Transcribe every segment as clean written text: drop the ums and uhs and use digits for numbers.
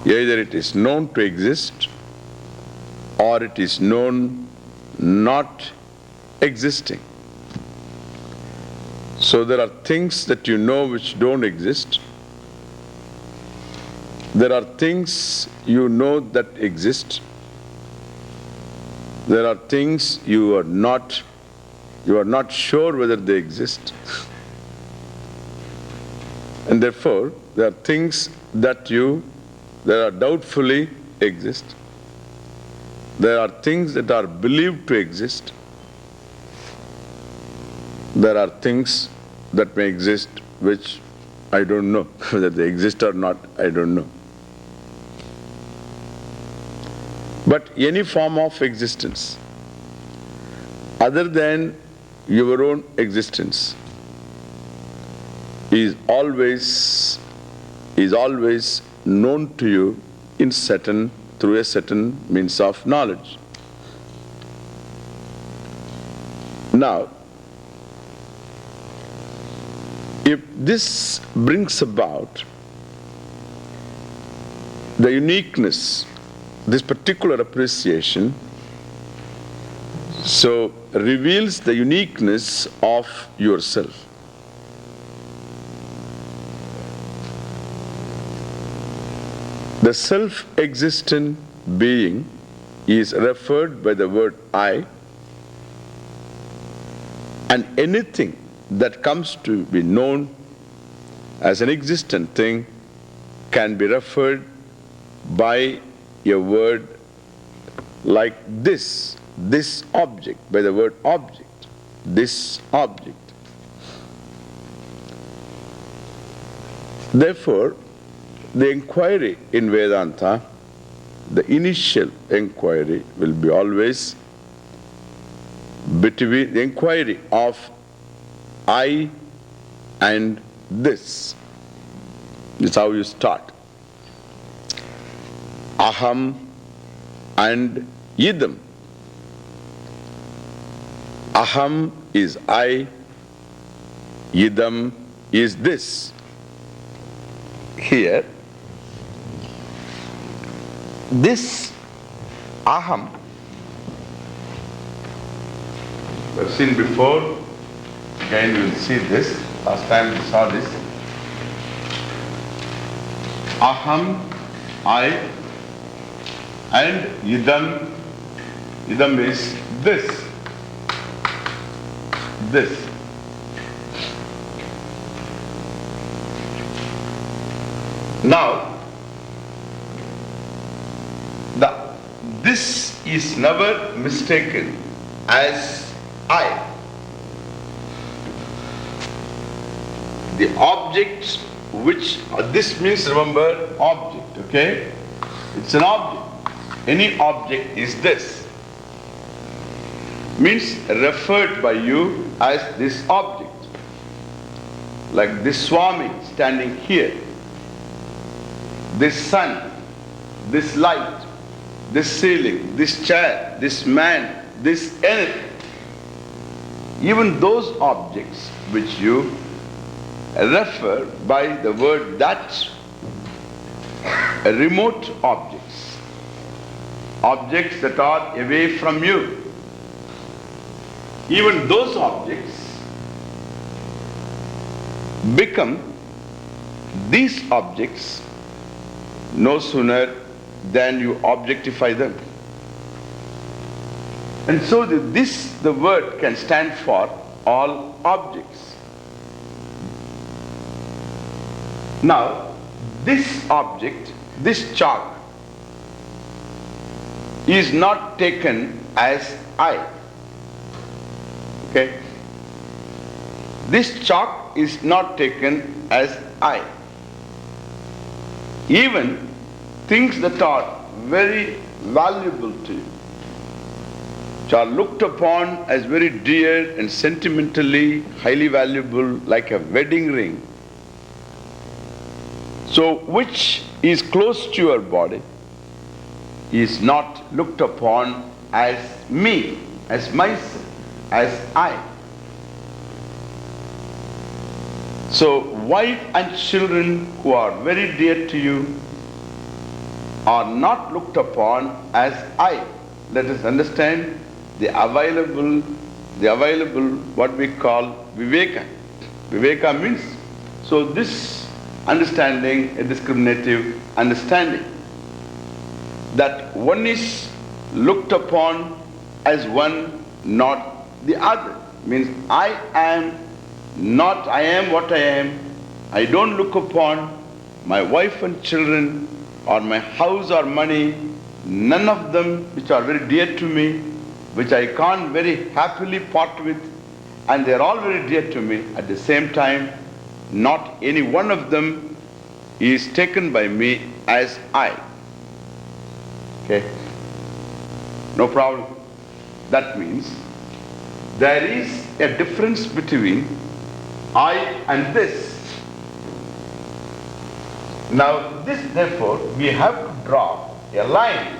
Either it is known to exist or it is known not existing. So there are things that you know which don't exist. There are things you know that exist. There are things you are not sure whether they exist. And therefore, there are things that are doubtfully exist. There are things that are believed to exist. There are things that may exist which I don't know whether they exist or not, I don't know. But any form of existence other than your own existence is always known to you through a certain means of knowledge. Now, if this brings about the uniqueness, this particular appreciation, so reveals the uniqueness of yourself. The self-existent being is referred by the word I, and anything that comes to be known as an existent thing can be referred by a word like this object, by the word object, this object. Therefore, the inquiry in Vedanta, the initial inquiry will be always between the inquiry of I and this. This is how you start. Aham and idam. Aham is I, idam is this. Here, this aham, we've seen before, again you will see this, last time we saw this. Aham, I, and idam is this. Now, this is never mistaken as I. The object which, this means, remember, object, okay? It's an object. Any object is this. Means referred by you as this object. Like this Swami standing here. This sun, this light, this ceiling, this chair, this man, this anything. Even those objects which you refer by the word that, remote objects, objects that are away from you. Even those objects become these objects no sooner than you objectify them. And so the word can stand for all objects. Now, this object, this chalk, is not taken as I. Okay? This chalk is not taken as I. Even things that are very valuable to you, which are looked upon as very dear and sentimentally highly valuable, like a wedding ring, so which is close to your body, is not looked upon as me, as myself, as I. So wife and children who are very dear to you, are not looked upon as I. Let us understand the available, what we call Viveka. Viveka means, so this understanding, a discriminative understanding, that one is looked upon as one, not the other. Means I am not, I am what I am. I don't look upon my wife and children or my house or money, none of them which are very dear to me, which I can't very happily part with, and they are all very dear to me. At the same time, not any one of them is taken by me as I. Okay? No problem. That means there is a difference between I and this. Now this, therefore, we have to draw a line.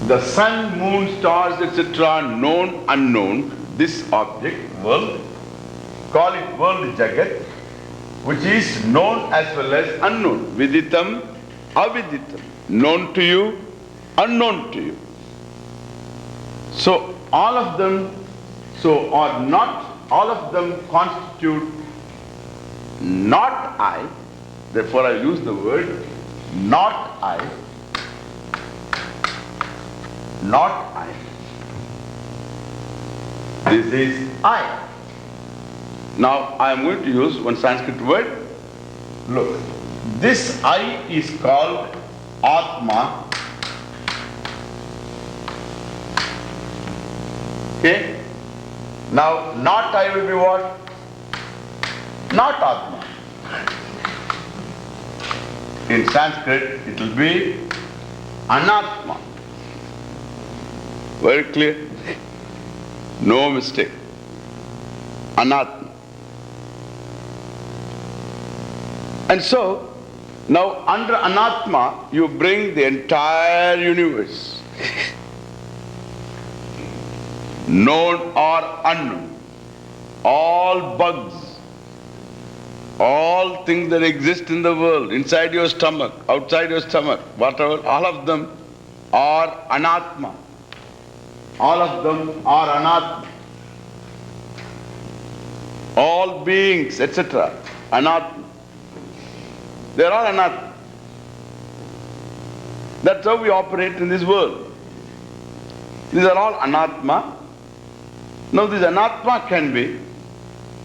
The sun, moon, stars, etc., known, unknown, this object, world, call it world Jagat, which is known as well as unknown. Viditam, aviditam. Known to you, unknown to you. So all of them, or not, all of them constitute not I. Therefore I use the word not I. Not I. This is I. Now I am going to use one Sanskrit word. Look, this I is called Atma. Okay? Now not I will be what? Not Atma. In Sanskrit it will be Anatma. Very clear? No mistake. Anatma. And so, now under Anatma, you bring the entire universe. Known or unknown. All bugs. All things that exist in the world, inside your stomach, outside your stomach, whatever, all of them are Anatma. All of them are Anatma. All beings, etc., Anatma. They are all Anatma. That's how we operate in this world. These are all Anatma. Now this Anatma can be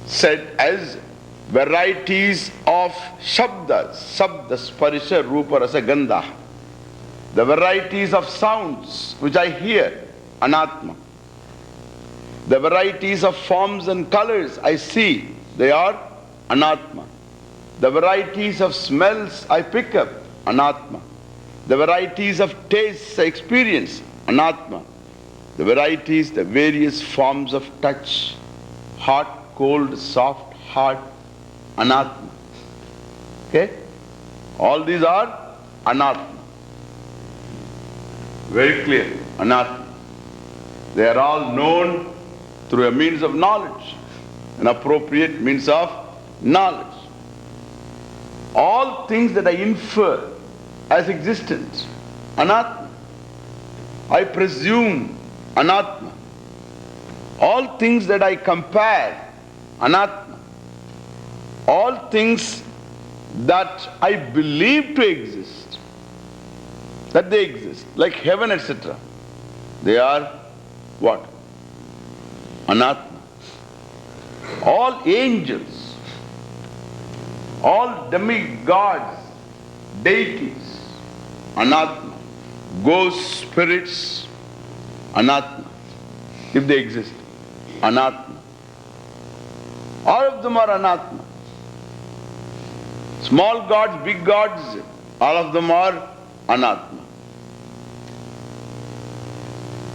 said as varieties of Shabdas. Shabda, Sparisha, Rupa, Rasa, Gandha. The varieties of sounds which I hear, Anatma. The varieties of forms and colors I see, they are Anatma. The varieties of smells I pick up, Anatma. The varieties of tastes I experience, Anatma. The varieties, the various forms of touch, hot, cold, soft, hard, Anatma. Okay? All these are Anatma. Very clear, Anatma. They are all known through a means of knowledge, an appropriate means of knowledge. All things that I infer as existence, Anatma. I presume, Anatma. All things that I compare, Anatma. All things that I believe to exist, that they exist, like heaven, etc., they are what? Anatma. All angels, all demigods, deities, Anatma. Ghosts, spirits, Anatma. If they exist, Anatma. All of them are Anatma. Small gods, big gods, all of them are Anatma.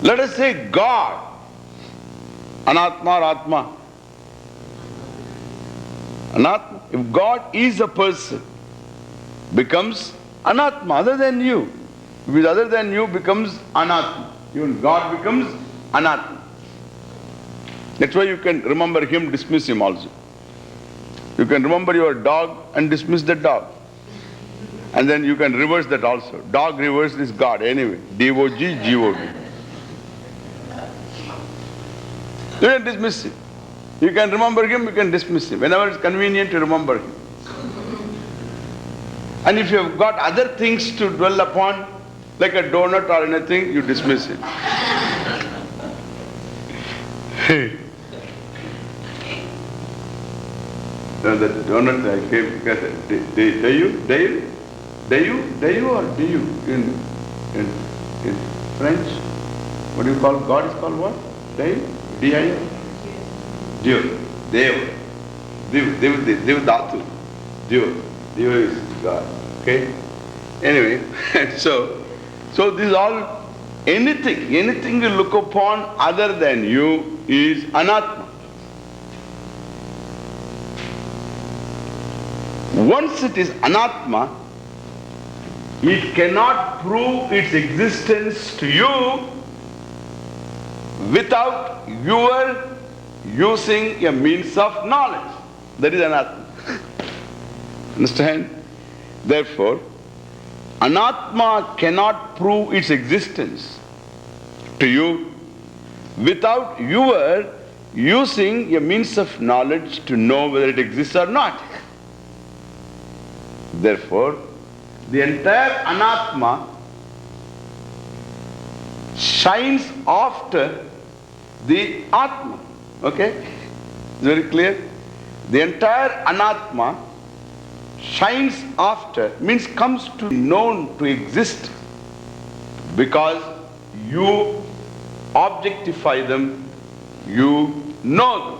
Let us say God, Anatma or Atma? Anatma. If God is a person, becomes Anatma, other than you. If it is other than you, becomes Anatma. Even God becomes Anatma. That's why you can remember him, dismiss him also. You can remember your dog and dismiss the dog. And then you can reverse that also. Dog reverse is God anyway. D-O-G, G-O-D. You can dismiss him. You can remember him, you can dismiss him. Whenever it's convenient to remember him. And if you have got other things to dwell upon, like a donut or anything, you dismiss it. No, the donut I came because Dayu or Diyu in French? What do you call God is called what? Dayu? D-I-U? Diyu. Div Dhatu. Diyu. Diyu is God. Okay? Anyway, so this is all, anything you look upon other than you is anatma. Once it is anatma, it cannot prove its existence to you without your using a means of knowledge. That is anatma. Understand? Therefore, anatma cannot prove its existence to you without your using a means of knowledge to know whether it exists or not. Therefore, the entire anatma shines after the atma. Okay? It's very clear? The entire anatma shines after, means comes to be known to exist because you objectify them, you know them.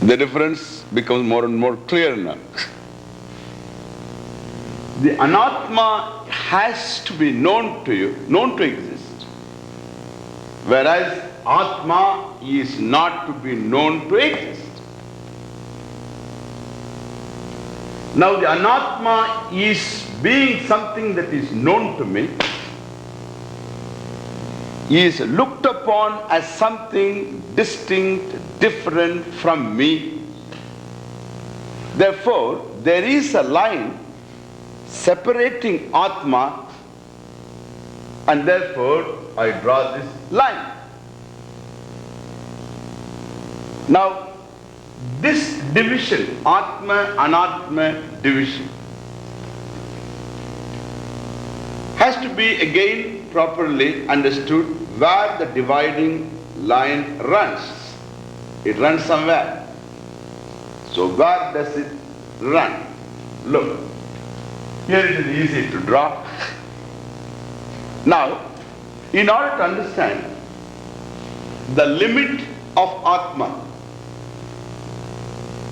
The difference becomes more and more clear now. The anatma has to be known to you, known to exist, whereas atma is not to be known to exist. Now the anatma is being something that is known to me, is looked upon as something distinct, different from me. Therefore, there is a line separating atma, and therefore I draw this line. Now, this division, atma, anatma division, has to be again properly understood where the dividing line runs. It runs somewhere. So where does it run? Look, here it is easy to draw. Now, in order to understand the limit of atma,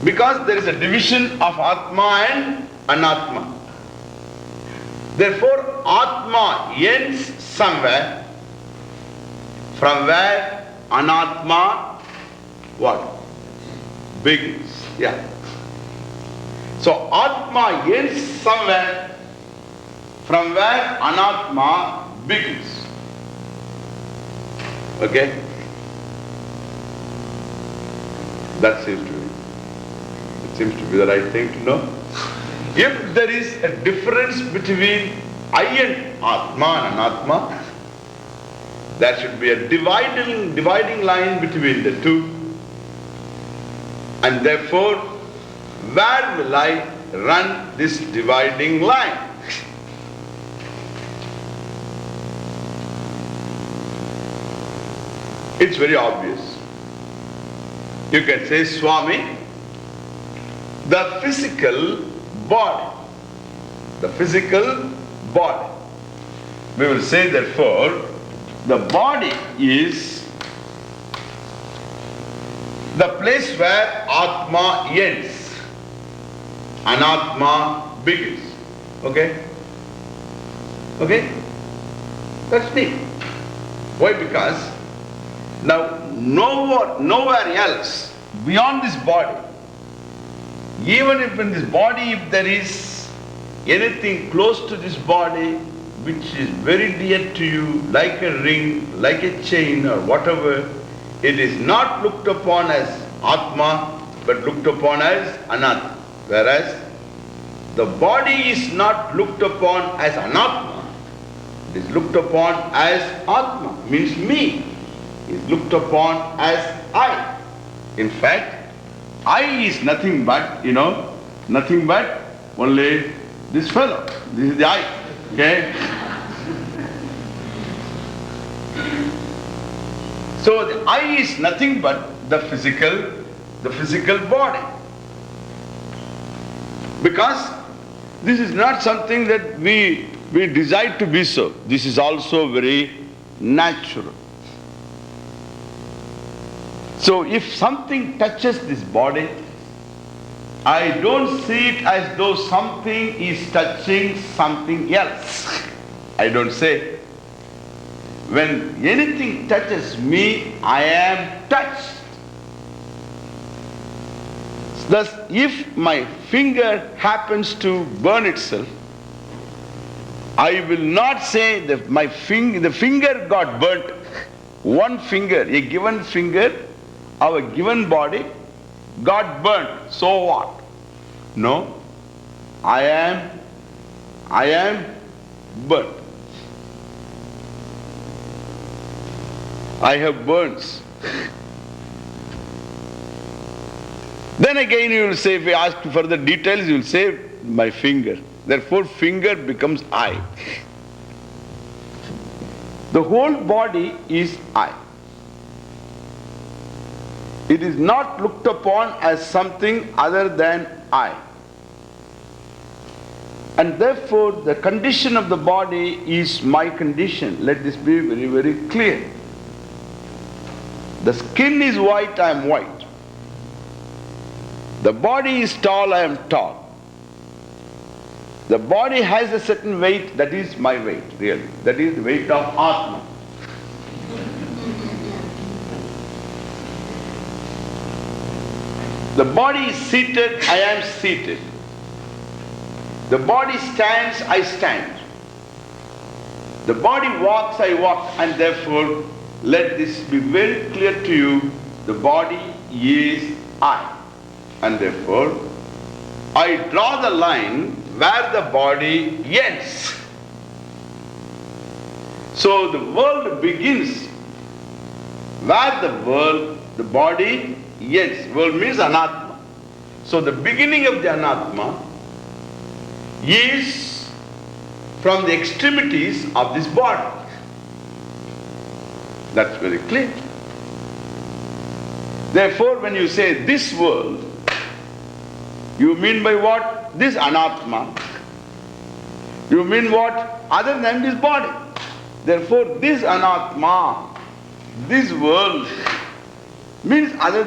because there is a division of atma and anatma, therefore atma ends somewhere from where anatma what? Begins. Yeah. So atma ends somewhere from where anatma begins. Okay? That seems to be the right thing to know. If there is a difference between I and atma and anatma, there should be a dividing line between the two. And therefore, where will I run this dividing line? It's very obvious. You can say, Swami, the physical body. The physical body. We will say, therefore, the body is the place where atma ends, anatma begins. Okay? Okay? That's me. Why? Because now nowhere else beyond this body, even if in this body, if there is anything close to this body which is very dear to you, like a ring, like a chain or whatever, It is not looked upon as Atma, but looked upon as Anatma. Whereas the body is not looked upon as Anatma. It is looked upon as Atma, means me. It is looked upon as I. In fact, I is nothing but, nothing but only this fellow. This is the I. Okay? So the I is nothing but the physical body. Because this is not something that we decide to be so. This is also very natural. So if something touches this body, I don't see it as though something is touching something else. I don't say. When anything touches me, I am touched. Thus, if my finger happens to burn itself, I will not say that the finger got burnt. One finger, a given finger, our given body got burnt. So what? No, I am burnt. I have burns. Then again you will say, if you ask for further details, you will say, my finger. Therefore, finger becomes I. The whole body is I. It is not looked upon as something other than I. And therefore, the condition of the body is my condition. Let this be very, very clear. The skin is white, I am white. The body is tall, I am tall. The body has a certain weight, that is my weight, really. That is the weight of Atma. The body is seated, I am seated. The body stands, I stand. The body walks, I walk, and therefore, let this be very clear to you, the body is I. And therefore, I draw the line where the body ends. So the world begins where the body ends. World means Anatma. So the beginning of the Anatma is from the extremities of this body. That's very clear. Therefore, when you say this world, you mean by what? This Anatma. You mean what? Other than this body. Therefore, this Anatma, this world, means other